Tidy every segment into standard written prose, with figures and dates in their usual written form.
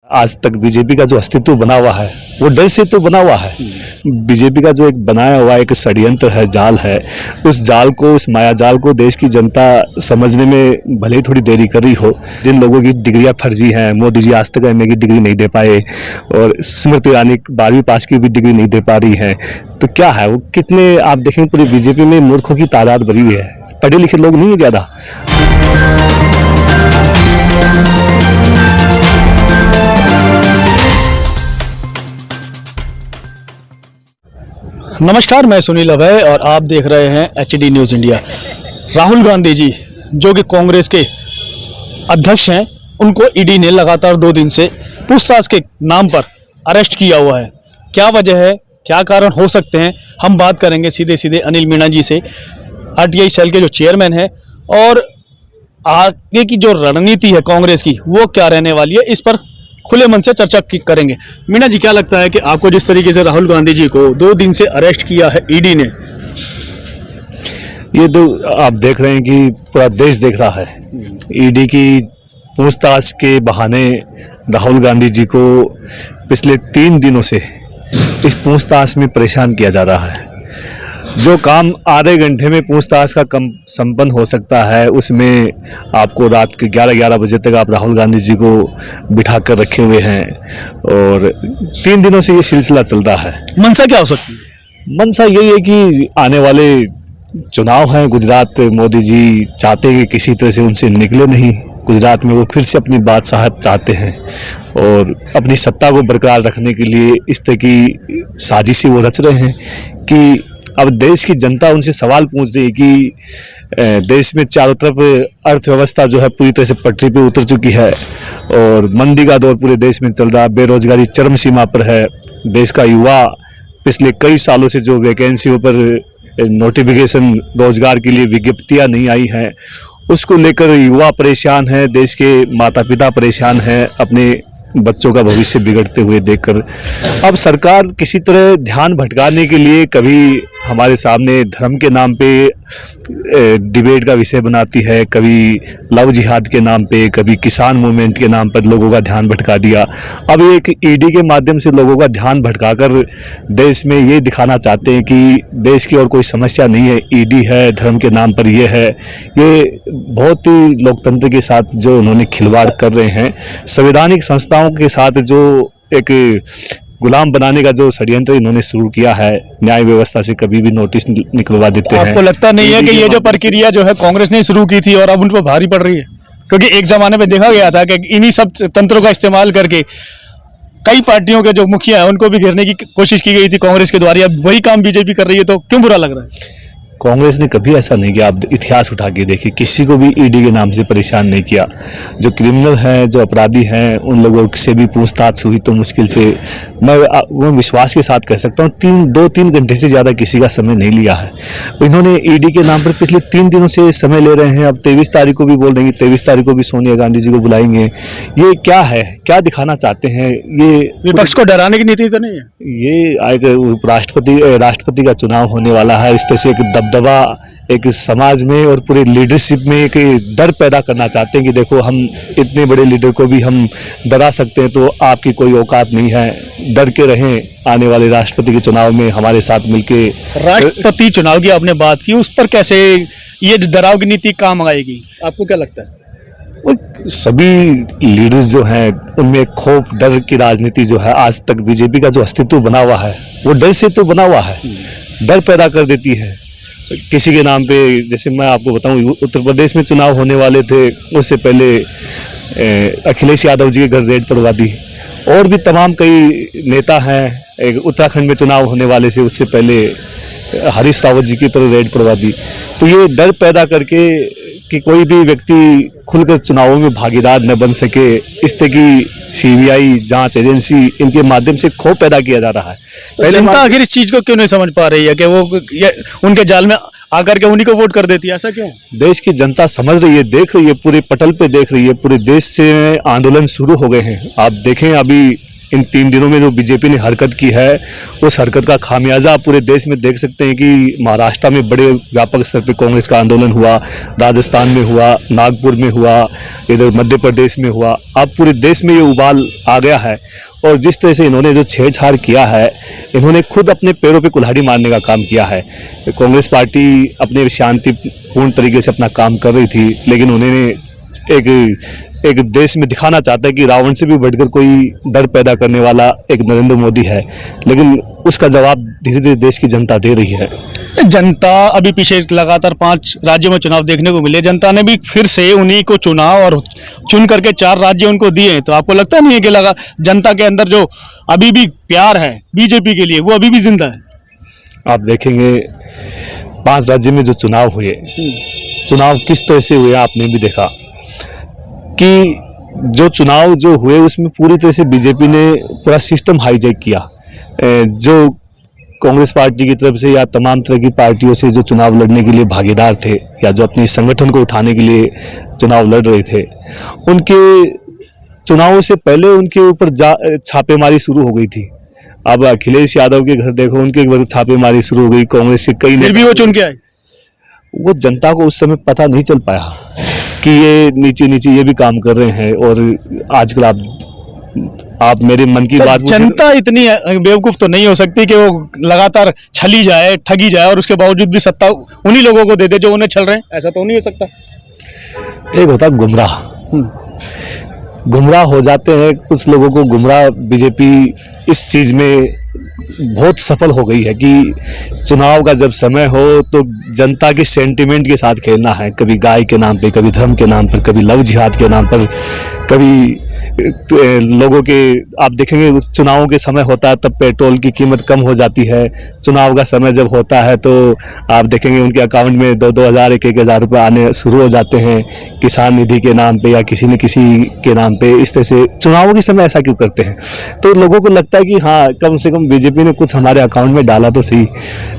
आज तक बीजेपी का जो अस्तित्व बना हुआ है वो डर से तो बना हुआ है। बीजेपी का जो एक बनाया हुआ एक षड्यंत्र है, जाल है, उस जाल को, उस माया जाल को देश की जनता समझने में भले ही थोड़ी देरी कर रही हो। जिन लोगों की डिग्रियां फर्जी हैं, मोदी जी आज तक एमए की डिग्री नहीं दे पाए और स्मृति ईरानी 12वीं पास की भी डिग्री नहीं दे पा रही है, तो क्या है वो, कितने आप देखेंगे पूरी बीजेपी में मूर्खों की तादाद भरी हुई है, पढ़े लिखे लोग नहीं है ज्यादा। नमस्कार, मैं सुनील अभय और आप देख रहे हैं HD news India. Rahul Gandhi ji जो कि कांग्रेस के अध्यक्ष हैं, उनको ईडी ने लगातार 2 दिन से पूछताछ के नाम पर अरेस्ट किया हुआ है। क्या वजह है, क्या कारण हो सकते हैं, हम बात करेंगे सीधे अनिल मीणा जी से, RTI सेल के जो चेयरमैन है, और आगे की जो रणनीति है कांग्रेस की वो क्या रहने वाली है, इस पर खुले मन से चर्चा करेंगे। मीणा जी, क्या लगता है कि आपको जिस तरीके से राहुल गांधी जी को 2 दिन से अरेस्ट किया है ईडी ने, ये तो आप देख रहे हैं कि पूरा देश देख रहा है। ईडी की पूछताछ के बहाने राहुल गांधी जी को पिछले 3 दिनों से इस पूछताछ में परेशान किया जा रहा है। जो काम आधे घंटे में पूछताछ का कम संपन्न हो सकता है, उसमें आपको रात के 11 बजे तक आप राहुल गांधी जी को बिठा कर रखे हुए हैं और 3 दिनों से ये सिलसिला चल रहा है। मंशा क्या हो सकती है? मंशा यही है कि आने वाले चुनाव हैं गुजरात, मोदी जी चाहते हैं कि किसी तरह से उनसे निकले नहीं। गुजरात में वो फिर से अपनी बादशाहत चाहते हैं और अपनी सत्ता को बरकरार रखने के लिए इस तरह की साजिशें वो रच रहे हैं कि अब देश की जनता उनसे सवाल पूछ रही है कि देश में चारों तरफ अर्थव्यवस्था जो है पूरी तरह से पटरी पे उतर चुकी है और मंदी का दौर पूरे देश में चल रहा है, बेरोजगारी चरम सीमा पर है। देश का युवा पिछले कई सालों से जो वैकेंसियों पर नोटिफिकेशन रोजगार के लिए विज्ञप्तियां नहीं आई हैं, उसको लेकर युवा परेशान है, देश के माता पिता परेशान हैं अपने बच्चों का भविष्य बिगड़ते हुए देखकर। अब सरकार किसी तरह ध्यान भटकाने के लिए कभी हमारे सामने धर्म के नाम पे डिबेट का विषय बनाती है, कभी लव जिहाद के नाम पे, कभी किसान मूवमेंट के नाम पर लोगों का ध्यान भटका दिया। अब एक ईडी के माध्यम से लोगों का ध्यान भटकाकर देश में ये दिखाना चाहते हैं कि देश की और कोई समस्या नहीं है, ईडी है, धर्म के नाम पर ये है। ये बहुत ही लोकतंत्र के साथ जो उन्होंने खिलवाड़ कर रहे हैं, संवैधानिक संस्थाओं के साथ जो एक गुलाम बनाने का जो षड्यंत्र इन्होंने शुरू किया है, न्याय व्यवस्था से कभी भी नोटिस निकलवा देते हैं। आपको लगता नहीं है कि ये जो प्रक्रिया जो है कांग्रेस ने शुरू की थी और अब उन पर भारी पड़ रही है? क्योंकि एक जमाने में देखा गया था कि इन्हीं सब तंत्रों का इस्तेमाल करके कई पार्टियों के जो मुखिया है उनको भी घेरने की कोशिश की गई थी कांग्रेस के द्वारा। अब वही काम बीजेपी कर रही है, तो क्यों बुरा लग रहा है? कांग्रेस ने कभी ऐसा नहीं किया। आप इतिहास उठा के देखिए, किसी को भी ईडी के नाम से परेशान नहीं किया। जो क्रिमिनल हैं, जो अपराधी हैं, उन लोगों से भी पूछताछ हुई तो मुश्किल से, मैं वो विश्वास के साथ कह सकता हूँ 2-3 घंटे से ज़्यादा किसी का समय नहीं लिया है। इन्होंने ईडी के नाम पर पिछले 3 दिनों से समय ले रहे हैं। अब 23 तारीख को भी बोल रहे हैं, 23 तारीख को भी सोनिया गांधी जी को बुलाएंगे। ये क्या है, क्या दिखाना चाहते हैं? ये विपक्ष को डराने की नीति तो नहीं है? ये राष्ट्रपति का चुनाव होने वाला है, इस तरह से एक दबा एक समाज में और पूरे लीडरशिप में एक डर पैदा करना चाहते हैं कि देखो हम इतने बड़े लीडर को भी हम डरा सकते हैं, तो आपकी कोई औकात नहीं है, डर के रहें, आने वाले राष्ट्रपति के चुनाव में हमारे साथ मिलके। राष्ट्रपति चुनाव की आपने बात की, उस पर कैसे ये डराव की नीति काम आएगी, आपको क्या लगता है? सभी लीडर्स जो हैं उनमें खौफ, डर की राजनीति जो है, आज तक बीजेपी का जो अस्तित्व बना हुआ है वो डर से तो बना हुआ है, डर पैदा कर देती है किसी के नाम पे। जैसे मैं आपको बताऊं, उत्तर प्रदेश में चुनाव होने वाले थे, उससे पहले अखिलेश यादव जी के घर रेड पड़वा दी, और भी तमाम कई नेता हैं। उत्तराखंड में चुनाव होने वाले से उससे पहले हरीश रावत जी के पर रेड पड़वा दी। तो ये डर पैदा करके कि कोई भी व्यक्ति खुलकर चुनावों में भागीदार न बन सके, इस तरह की सीबीआई जांच एजेंसी, इनके माध्यम से खौफ पैदा किया जा रहा है। तो जनता आखिर इस चीज को क्यों नहीं समझ पा रही है कि वो उनके जाल में आकर के उन्हीं को वोट कर देती है? ऐसा क्यों? देश की जनता समझ रही है, देख रही है, पूरे पटल पे देख रही है, पूरे देश से आंदोलन शुरू हो गए हैं। आप देखें, अभी इन 3 दिनों में जो बीजेपी ने हरकत की है, उस हरकत का खामियाजा पूरे देश में देख सकते हैं कि महाराष्ट्र में बड़े व्यापक स्तर पर कांग्रेस का आंदोलन हुआ, राजस्थान में हुआ, नागपुर में हुआ, इधर मध्य प्रदेश में हुआ। अब पूरे देश में ये उबाल आ गया है और जिस तरह से इन्होंने जो छेड़छाड़ किया है, इन्होंने खुद अपने पैरों पे कुल्हाड़ी मारने का काम किया है। कांग्रेस पार्टी अपने शांतिपूर्ण तरीके से अपना काम कर रही थी, लेकिन उन्होंने एक देश में दिखाना चाहता है कि रावण से भी बढ़कर कोई डर पैदा करने वाला एक नरेंद्र मोदी है, लेकिन उसका जवाब धीरे धीरे देश की जनता दे रही है। जनता अभी पीछे लगातार 5 राज्यों में चुनाव देखने को मिले, जनता ने भी फिर से उन्हीं को चुना और चुन करके 4 राज्य उनको दिए हैं। तो आपको लगता नहीं है कि लगा जनता के अंदर जो अभी भी प्यार है बीजेपी के लिए, वो अभी भी जिंदा है? आप देखेंगे 5 राज्य में जो चुनाव हुए, चुनाव किस तरह से हुए आपने भी देखा कि जो चुनाव जो हुए उसमें पूरी तरह से बीजेपी ने पूरा सिस्टम हाईजैक किया। जो कांग्रेस पार्टी की तरफ से या तमाम तरह की पार्टियों से जो चुनाव लड़ने के लिए भागीदार थे या जो अपनी संगठन को उठाने के लिए चुनाव लड़ रहे थे, उनके चुनावों से पहले उनके ऊपर छापेमारी शुरू हो गई थी। अब अखिलेश यादव के घर देखो, उनके ऊपर छापेमारी शुरू हो गई। कांग्रेस के कई फिर भी वो चुन के आए। वो जनता को उस समय पता नहीं चल पाया कि ये नीचे नीचे ये भी काम कर रहे हैं। और आजकल आप मेरे मन की बात, जनता इतनी बेवकूफ तो नहीं हो सकती कि वो लगातार छली जाए, ठगी जाए और उसके बावजूद भी सत्ता उन्हीं लोगों को दे दे जो उन्हें छल रहे हैं। ऐसा तो नहीं हो सकता। एक होता गुमराह, गुमराह हो जाते हैं कुछ लोगों को। गुमराह बीजेपी इस चीज में बहुत सफल हो गई है कि चुनाव का जब समय हो तो जनता के सेंटिमेंट के साथ खेलना है। कभी गाय के नाम पे, कभी धर्म के नाम पर, कभी लव जिहाद के नाम पर, कभी लोगों के, आप देखेंगे चुनावों के समय होता है तब पेट्रोल की कीमत कम हो जाती है। चुनाव का समय जब होता है तो आप देखेंगे उनके अकाउंट में 2-2 हज़ार 1-1 हज़ार रुपये आने शुरू हो जाते हैं किसान निधि के नाम पे या किसी न किसी के नाम पे। इस तरह से चुनावों के समय ऐसा क्यों करते हैं? तो लोगों को लगता है कि हाँ, कम से कम बीजेपी ने कुछ हमारे अकाउंट में डाला तो सही।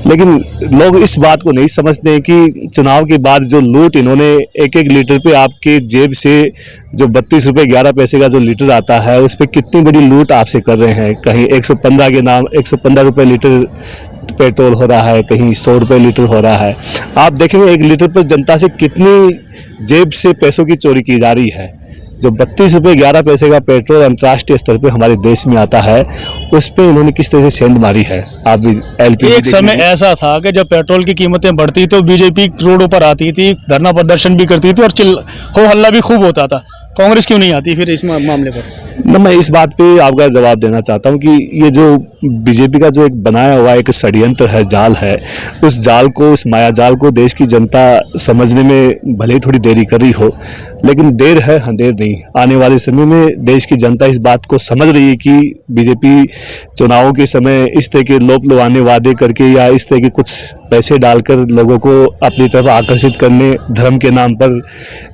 लेकिन लोग इस बात को नहीं समझते हैं कि चुनाव के बाद जो लूट इन्होंने 1-1 लीटर पे आपके जेब से जो 32 रुपये 11 पैसे का जो लीटर आता है, उस पर कितनी बड़ी लूट आपसे कर रहे हैं। कहीं 115 के नाम 115 रुपये लीटर पेट्रोल हो रहा है, कहीं 100 रुपये लीटर हो रहा है। आप देखेंगे 1 लीटर पर जनता से कितनी जेब से पैसों की चोरी की जा रही है। जो 32 रुपये 11 पैसे का पेट्रोल अंतर्राष्ट्रीय स्तर पे हमारे देश में आता है, उस पर इन्होंने किस तरह से सेंध मारी है। आप एलपीजी, एक समय ऐसा था कि जब पेट्रोल की कीमतें बढ़ती तो बीजेपी रोडों पर आती थी, धरना प्रदर्शन भी करती थी और हो हल्ला भी खूब होता था। कांग्रेस क्यों नहीं आती फिर इस मामले पर? न, मैं इस बात पे आपका जवाब देना चाहता हूँ कि ये जो बीजेपी का जो एक बनाया हुआ एक षड्यंत्र है, जाल है, उस जाल को, उस माया जाल को देश की जनता समझने में भले ही थोड़ी देरी कर रही हो, लेकिन देर है अंधेर नहीं। आने वाले समय में देश की जनता इस बात को समझ रही है कि बीजेपी चुनावों के समय इस तरह के लोक लुभाने वादे करके या इस तरह के कुछ पैसे डालकर लोगों को अपनी तरफ आकर्षित करने धर्म के नाम पर,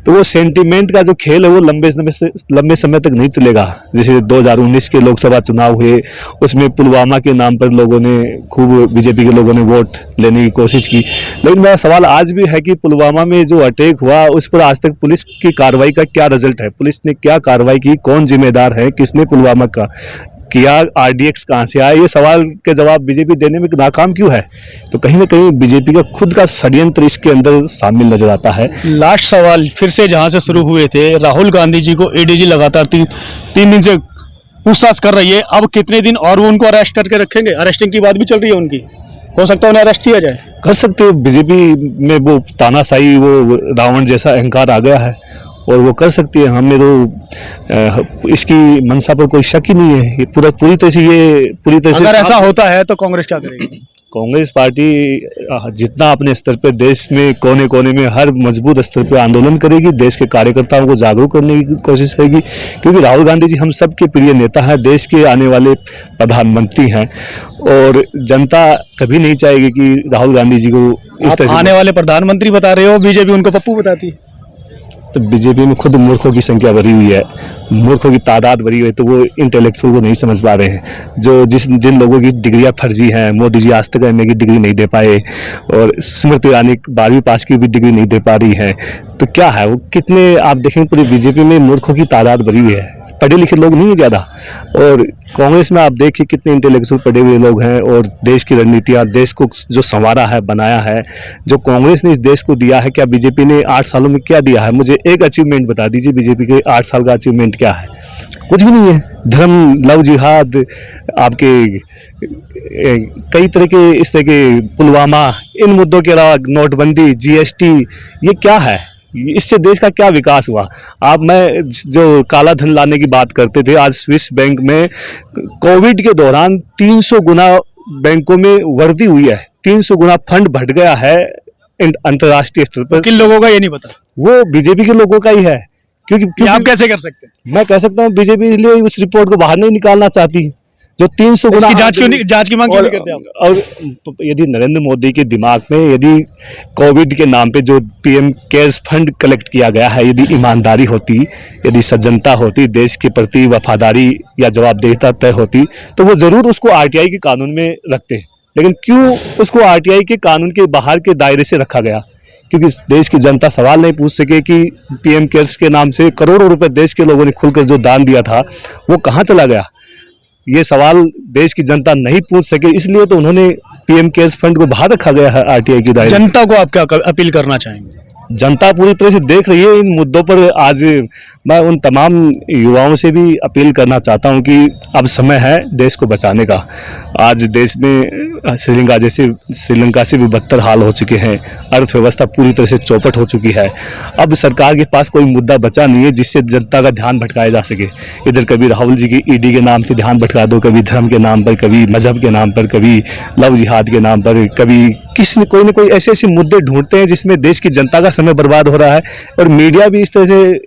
तो वो सेंटीमेंट का जो खेल है वो लंबे समय तक नहीं चलेगा। जैसे 2019 के लोकसभा चुनाव हुए, उसमें पुलवामा के नाम पर लोगों ने खूब, बीजेपी के लोगों ने वोट लेने की कोशिश की। लेकिन मेरा सवाल आज भी है कि पुलवामा में जो अटैक हुआ उस पर आज तक पुलिस की कार्रवाई का क्या रिजल्ट है? पुलिस ने क्या कार्रवाई की? कौन जिम्मेदार है? किसने पुलवामा का किया? आरडीएक्स कहाँ से आया? ये सवाल के जवाब बीजेपी देने में नाकाम क्यों है? तो कहीं ना कहीं बीजेपी का खुद का षड्यंत्र इसके अंदर शामिल नजर आता है। लास्ट सवाल फिर से जहां से शुरू हुए थे, राहुल गांधी जी को एडीजी लगातार 3 दिन से पूछताछ कर रही है। अब कितने दिन और वो उनको अरेस्ट करके रखेंगे? अरेस्टिंग की बात भी चल रही है उनकी, हो सकता है उन्हें अरेस्ट किया जाए। कर सकते हो, बीजेपी में वो तानाशाही, वो रावण जैसा अहंकार आ गया है और वो कर सकती है। हमें तो इसकी मंशा पर कोई शक ही नहीं है। ये पूरी तरह से अगर ऐसा होता है तो कांग्रेस क्या करेगी? कांग्रेस पार्टी जितना अपने स्तर पे देश में कोने कोने में हर मजबूत स्तर पे आंदोलन करेगी, देश के कार्यकर्ताओं को जागरूक करने की कोशिश करेगी, क्योंकि राहुल गांधी जी हम सबके प्रिय नेता हैं, देश के आने वाले प्रधानमंत्री हैं और जनता कभी नहीं चाहेगी कि राहुल गांधी जी को इस तरह से। आने वाले प्रधानमंत्री बता रहे हो, बीजेपी उनको पप्पू बताती है। तो बीजेपी में खुद मूर्खों की संख्या बढ़ी हुई है, मूर्खों की तादाद बढ़ी हुई है, तो वो इंटेलेक्चुअल को नहीं समझ पा रहे हैं। जो जिन लोगों की डिग्रियां फर्जी हैं, मोदी जी आज तक एमए की डिग्री नहीं दे पाए और स्मृति ईरानी 12वीं पास की भी डिग्री नहीं दे पा रही है, तो क्या है वो कितने, आप देखेंगे पूरी बीजेपी में मूर्खों की तादाद बढ़ी हुई है। पढ़े लिखे लोग नहीं है ज़्यादा। और कांग्रेस में आप देखिए कितने इंटेलेक्चुअल पढ़े हुए लोग हैं, और देश की रणनीतियाँ, देश को जो संवारा है, बनाया है, जो कांग्रेस ने इस देश को दिया है, क्या बीजेपी ने 8 सालों में क्या दिया है? मुझे एक अचीवमेंट बता दीजिए, बीजेपी के 8 साल का अचीवमेंट क्या है? कुछ भी नहीं है। धर्म, लव जिहाद, आपके कई तरह के इस तरह के पुलवामा, इन मुद्दों के अलावा नोटबंदी, जीएसटी, ये क्या है? इससे देश का क्या विकास हुआ? मैं जो काला धन लाने की बात करते थे, आज स्विस बैंक में कोविड के दौरान 300 गुना बैंकों में वृद्धि हुई है, 300 गुना फंड बढ़ गया है अंतर्राष्ट्रीय स्तर पर। किन लोगों का ये नहीं पता? वो बीजेपी के लोगों का ही है। क्योंकि आप कैसे कर सकते हैं? मैं कह सकता हूँ बीजेपी इसलिए उस रिपोर्ट को बाहर नहीं निकालना चाहती जो 300 गुना। जांच की मांग क्यों नहीं करते आप? और यदि नरेंद्र मोदी के दिमाग में यदि कोविड के नाम पे जो पीएम केयर्स फंड कलेक्ट किया गया है, यदि ईमानदारी होती, यदि सज्जनता होती, देश के प्रति वफादारी या जवाबदेहिता तय होती, तो वो जरूर उसको आरटीआई के कानून में रखते। लेकिन क्यों उसको आरटीआई के कानून के बाहर के दायरे से रखा गया? क्योंकि देश की जनता सवाल नहीं पूछ सके कि पीएम केयर्स के नाम से करोड़ों रुपए देश के लोगों ने खुलकर जो दान दिया था वो कहाँ चला गया? ये सवाल देश की जनता नहीं पूछ सके, इसलिए तो उन्होंने पीएम केयर्स फंड को बाहर रखा गया है आरटीआई की दायरे। जनता को आप क्या अपील करना चाहेंगे? जनता पूरी तरह से देख रही है इन मुद्दों पर। आज मैं उन तमाम युवाओं से भी अपील करना चाहता हूं कि अब समय है देश को बचाने का। आज देश में श्रीलंका से भी बदतर हाल हो चुके हैं, अर्थव्यवस्था पूरी तरह से चौपट हो चुकी है। अब सरकार के पास कोई मुद्दा बचा नहीं है जिससे जनता का ध्यान भटकाया जा सके। इधर कभी राहुल जी की ईडी के नाम से ध्यान भटका दो, कभी धर्म के नाम पर, कभी मजहब के नाम पर, कभी लव जिहाद के नाम पर, कभी कोई न कोई ऐसे मुद्दे ढूंढते हैं जिसमें देश की जनता का समय बर्बाद हो रहा है। और मीडिया भी इस तरह से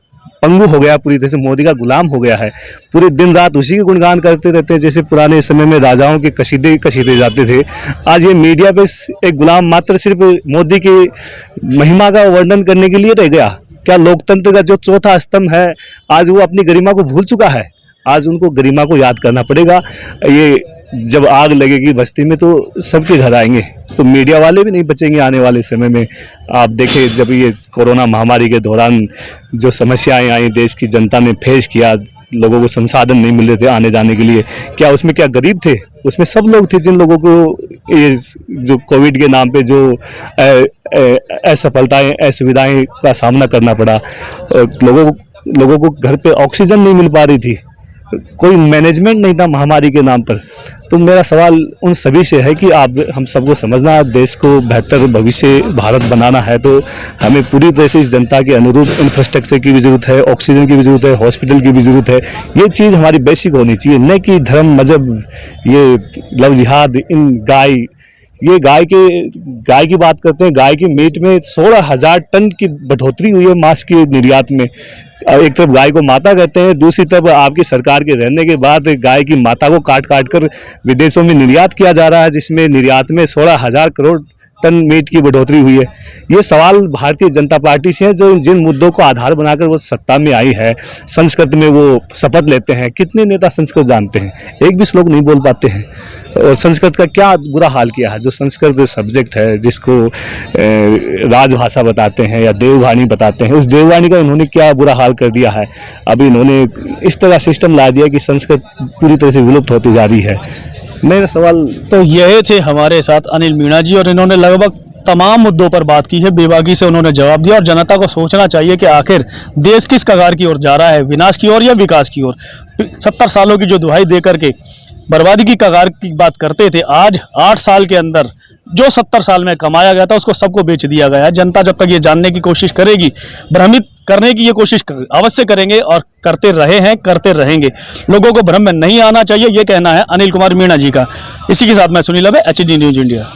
पंगु हो गया, पूरी तरह से मोदी का गुलाम हो गया है। पूरे दिन रात उसी के गुणगान करते रहते हैं, जैसे पुराने समय में राजाओं के कसीदे जाते थे। आज ये मीडिया पे एक गुलाम मात्र सिर्फ मोदी की महिमा का वर्णन करने के लिए रह गया। क्या लोकतंत्र का जो चौथा स्तंभ है आज वो अपनी गरिमा को भूल चुका है? आज उनको गरिमा को याद करना पड़ेगा। ये जब आग लगेगी बस्ती में तो सबके घर आएंगे, तो मीडिया वाले भी नहीं बचेंगे आने वाले समय में। आप देखें जब ये कोरोना महामारी के दौरान जो समस्याएं आई, देश की जनता ने फेस किया, लोगों को संसाधन नहीं मिल रहे थे आने जाने के लिए, क्या उसमें क्या गरीब थे? उसमें सब लोग थे जिन लोगों को ये जो कोविड के नाम पे जो असफलताएं, असुविधाएं का सामना करना पड़ा। लोगों को घर पे ऑक्सीजन नहीं मिल पा रही थी, कोई मैनेजमेंट नहीं था महामारी के नाम पर। तो मेरा सवाल उन सभी से है कि हम सबको समझना, देश को बेहतर भविष्य भारत बनाना है तो हमें पूरी तरह से इस जनता के अनुरूप इंफ्रास्ट्रक्चर की भी जरूरत है, ऑक्सीजन की भी जरूरत है, हॉस्पिटल की भी जरूरत है। ये चीज़ हमारी बेसिक होनी चाहिए, न कि धर्म, मजहब, ये लव जिहाद, ये गाय की बात करते हैं। गाय की मीट में 16,000 टन की बढ़ोतरी हुई है मांस के निर्यात में। एक तरफ गाय को माता कहते हैं, दूसरी तरफ आपकी सरकार के रहने के बाद गाय की माता को काट कर विदेशों में निर्यात किया जा रहा है, जिसमें निर्यात में 16,000 करोड़ टन मीट की बढ़ोतरी हुई है। ये सवाल भारतीय जनता पार्टी से है, जो जिन मुद्दों को आधार बनाकर वो सत्ता में आई है। संस्कृत में वो शपथ लेते हैं, कितने नेता संस्कृत जानते हैं? एक भी श्लोक नहीं बोल पाते हैं। और संस्कृत का क्या बुरा हाल किया है? जो संस्कृत सब्जेक्ट है, जिसको राजभाषा बताते हैं या देववाणी बताते हैं, उस देववाणी का इन्होंने क्या बुरा हाल कर दिया है। अभी इन्होंने इस तरह सिस्टम ला दिया कि संस्कृत पूरी तरह से विलुप्त होती जा रही है। मेरा सवाल तो यह थे हमारे साथ अनिल मीणा जी, और इन्होंने लगभग तमाम मुद्दों पर बात की है, बेबाकी से उन्होंने जवाब दिया। और जनता को सोचना चाहिए कि आखिर देश किस कगार की ओर जा रहा है, विनाश की ओर या विकास की ओर। 70 सालों की जो दुहाई दे करके बर्बादी की कगार की बात करते थे, आज 8 साल के अंदर जो 70 साल में कमाया गया था उसको सबको बेच दिया गया है। जनता जब तक ये जानने की कोशिश करेगी, भ्रमित करने की ये कोशिश अवश्य करेंगे और करते रहे हैं, करते रहेंगे। लोगों को भ्रम में नहीं आना चाहिए, ये कहना है अनिल कुमार मीणा जी का। इसी के साथ मैं सुनील अबे, HD न्यूज़ इंडिया।